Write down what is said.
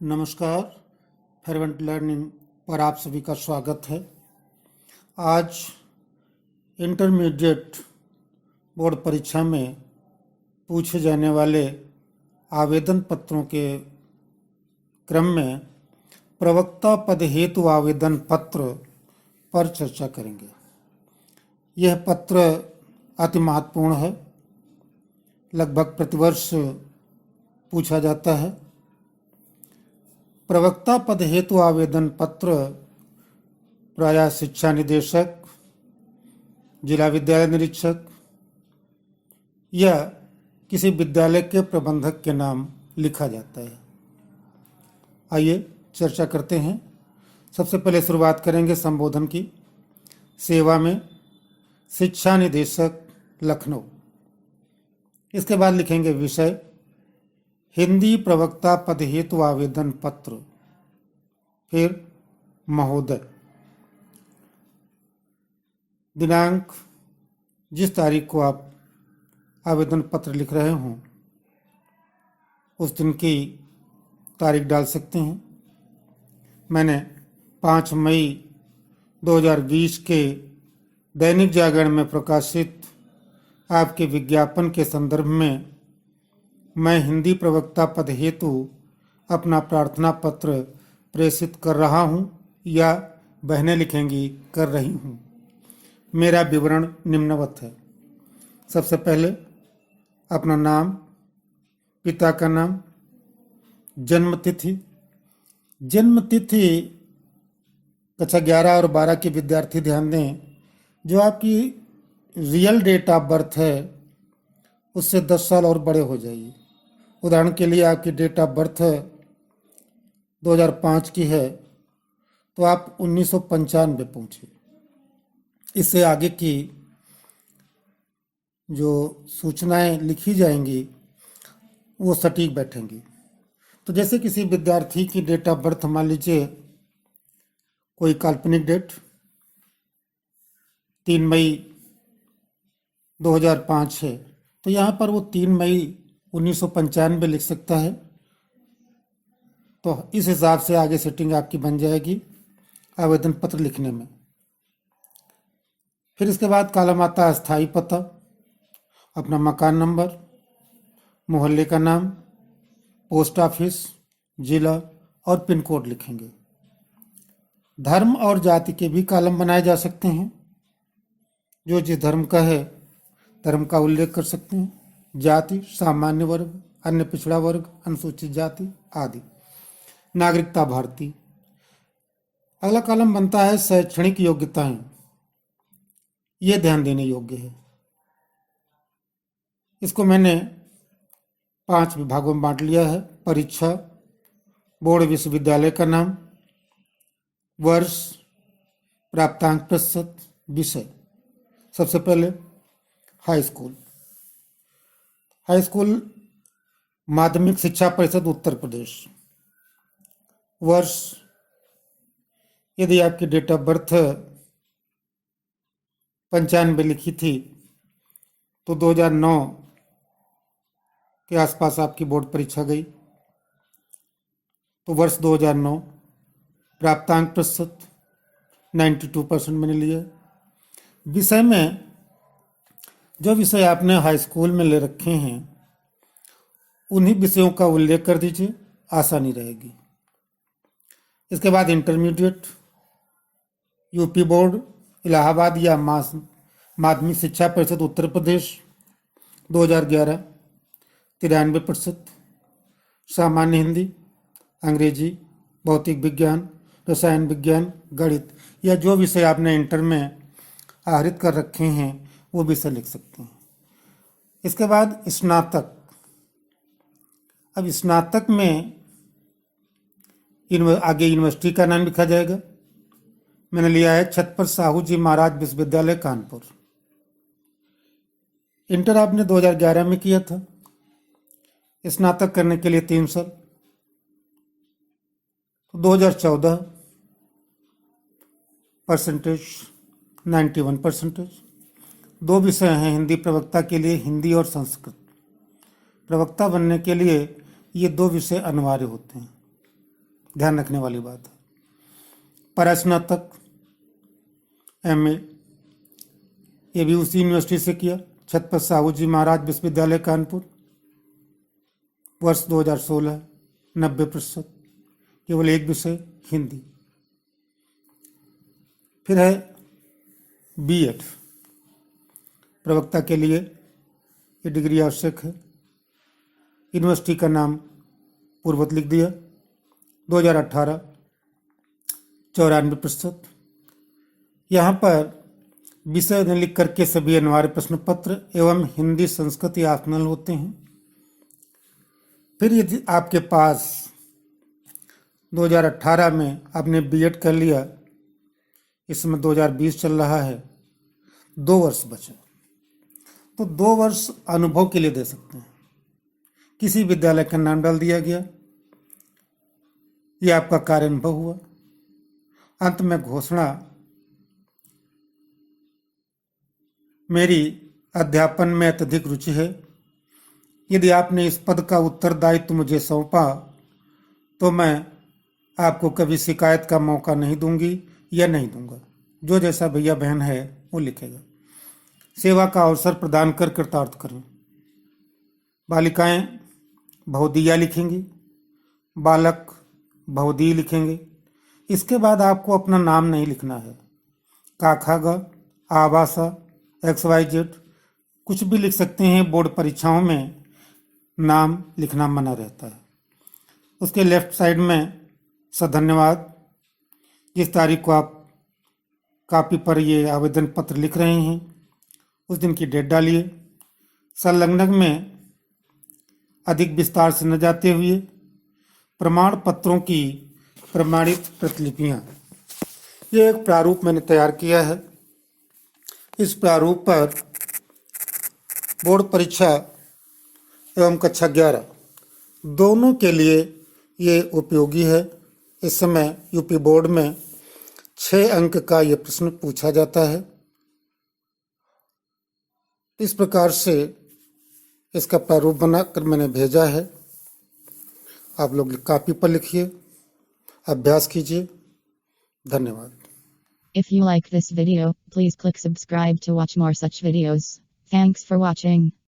नमस्कार। फेरवेंट लर्निंग पर आप सभी का स्वागत है। आज इंटरमीडिएट बोर्ड परीक्षा में पूछे जाने वाले आवेदन पत्रों के क्रम में प्रवक्ता पद हेतु आवेदन पत्र पर चर्चा करेंगे। यह पत्र अति महत्वपूर्ण है, लगभग प्रतिवर्ष पूछा जाता है। प्रवक्ता पद हेतु आवेदन पत्र प्रायः शिक्षा निदेशक, जिला विद्यालय निरीक्षक या किसी विद्यालय के प्रबंधक के नाम लिखा जाता है। आइए चर्चा करते हैं। सबसे पहले शुरुआत करेंगे संबोधन की। सेवा में शिक्षा निदेशक लखनऊ। इसके बाद लिखेंगे विषय हिंदी प्रवक्ता पद हेतु आवेदन पत्र, फिर महोदय। दिनांक जिस तारीख को आप आवेदन पत्र लिख रहे हों उस दिन की तारीख डाल सकते हैं। मैंने 5 मई 2020 के दैनिक जागरण में प्रकाशित आपके विज्ञापन के संदर्भ में मैं हिंदी प्रवक्ता पद हेतु अपना प्रार्थना पत्र प्रेषित कर रहा हूं, या बहनें लिखेंगी कर रही हूं। मेरा विवरण निम्नवत है। सबसे पहले अपना नाम, पिता का नाम, जन्मतिथि। जन्मतिथि कक्षा 11 और 12 के विद्यार्थी ध्यान दें, जो आपकी रियल डेट ऑफ बर्थ है उससे 10 साल और बड़े हो जाइए। उदाहरण के लिए आपकी डेट ऑफ बर्थ 2005 की है तो आप 1995 पहुँचे। इससे आगे की जो सूचनाएं लिखी जाएंगी वो सटीक बैठेंगी। तो जैसे किसी विद्यार्थी की डेट ऑफ बर्थ मान लीजिए कोई काल्पनिक डेट 3 मई 2005 है, तो यहाँ पर वो 3 मई 1995 लिख सकता है। तो इस हिसाब से आगे सेटिंग आपकी बन जाएगी आवेदन पत्र लिखने में। फिर इसके बाद कॉलम आता है स्थायी पता, अपना मकान नंबर, मोहल्ले का नाम, पोस्ट ऑफिस, जिला और पिन कोड लिखेंगे। धर्म और जाति के भी कॉलम बनाए जा सकते हैं। जो जिस धर्म का है धर्म का उल्लेख कर सकते हैं। जाति सामान्य वर्ग, अन्य पिछड़ा वर्ग, अनुसूचित जाति आदि। नागरिकता भारतीय। अगला कॉलम बनता है शैक्षणिक योग्यताएं। ये ध्यान देने योग्य है। इसको मैंने 5 विभागों में बांट लिया है। परीक्षा, बोर्ड विश्वविद्यालय का नाम, वर्ष, प्राप्तांक प्रतिशत, विषय। सबसे पहले हाई स्कूल। हाई स्कूल माध्यमिक शिक्षा परिषद उत्तर प्रदेश। वर्ष, यदि आपकी डेट ऑफ बर्थ 95 लिखी थी तो 2009 के आसपास आपकी बोर्ड परीक्षा गई, तो वर्ष 2009। प्राप्तांक प्रतिशत 92% मैंने लिया। विषय में जो विषय आपने हाई स्कूल में ले रखे हैं उन्हीं विषयों का उल्लेख कर दीजिए, आसानी रहेगी। इसके बाद इंटरमीडिएट, यूपी बोर्ड, इलाहाबाद या माध्यमिक शिक्षा परिषद उत्तर प्रदेश 2011 93%। सामान्य हिंदी, अंग्रेजी, भौतिक विज्ञान, रसायन विज्ञान, गणित या जो विषय आपने इंटर में आहरित कर रखे हैं वो विषय लिख सकते हैं। इसके बाद स्नातक। अब स्नातक में आगे यूनिवर्सिटी का नाम लिखा जाएगा। मैंने लिया है छत्रपति साहू जी महाराज विश्वविद्यालय कानपुर। इंटर आपने 2011 में किया था। स्नातक करने के लिए 3 साल, तो 2014 परसेंटेज 91%। 2 विषय हैं हिंदी प्रवक्ता के लिए, हिंदी और संस्कृत। प्रवक्ता बनने के लिए ये 2 विषय अनिवार्य होते हैं। ध्यान रखने वाली बात है। परास्नातक MA ये भी उसी यूनिवर्सिटी से किया, छत्रपति साहू जी महाराज विश्वविद्यालय कानपुर। वर्ष 2016 90%, केवल एक विषय हिंदी। फिर है B.Ed, प्रवक्ता के लिए ये डिग्री आवश्यक है। यूनिवर्सिटी का नाम पूर्ववत लिख दिया। 2018 94%। यहाँ पर विषय न लिख करके सभी अनिवार्य प्रश्न पत्र एवं हिंदी संस्कृत या ऑप्शनल होते हैं। फिर यदि आपके पास 2018 में आपने B.Ed कर लिया, इस समय 2020 चल रहा है, 2 वर्ष बचे, तो 2 वर्ष अनुभव के लिए दे सकते हैं। किसी विद्यालय का नाम डाल दिया गया, यह आपका कार्य अनुभव हुआ। अंत में घोषणा, मेरी अध्यापन में अत्यधिक रुचि है। यदि आपने इस पद का उत्तरदायित्व मुझे सौंपा तो मैं आपको कभी शिकायत का मौका नहीं दूंगी या नहीं दूंगा। जो जैसा भैया बहन है वो लिखेगा। सेवा का अवसर प्रदान कर कृतार्थ करें। बालिकाएं बहुदिया लिखेंगी, बालक बहुदी लिखेंगे। इसके बाद आपको अपना नाम नहीं लिखना है। काखा आवासा XYZ कुछ भी लिख सकते हैं। बोर्ड परीक्षाओं में नाम लिखना मना रहता है। उसके लेफ्ट साइड में धन्यवाद, जिस तारीख को आप कॉपी पर ये आवेदन पत्र लिख रहे हैं उस दिन की डेट डालिए। संलग्नक में अधिक विस्तार से न जाते हुए प्रमाण पत्रों की प्रमाणित प्रतिलिपियां, ये एक प्रारूप मैंने तैयार किया है। इस प्रारूप पर बोर्ड परीक्षा एवं कक्षा 11 दोनों के लिए ये उपयोगी है। इस समय यूपी बोर्ड में 6 अंक का ये प्रश्न पूछा जाता है। इस प्रकार से इसका प्रारूप बनाकर मैंने भेजा है। आप लोग कॉपी पर लिखिए, अभ्यास कीजिए। धन्यवाद। If you like this video, please click subscribe to watch more such videos. Thanks for watching.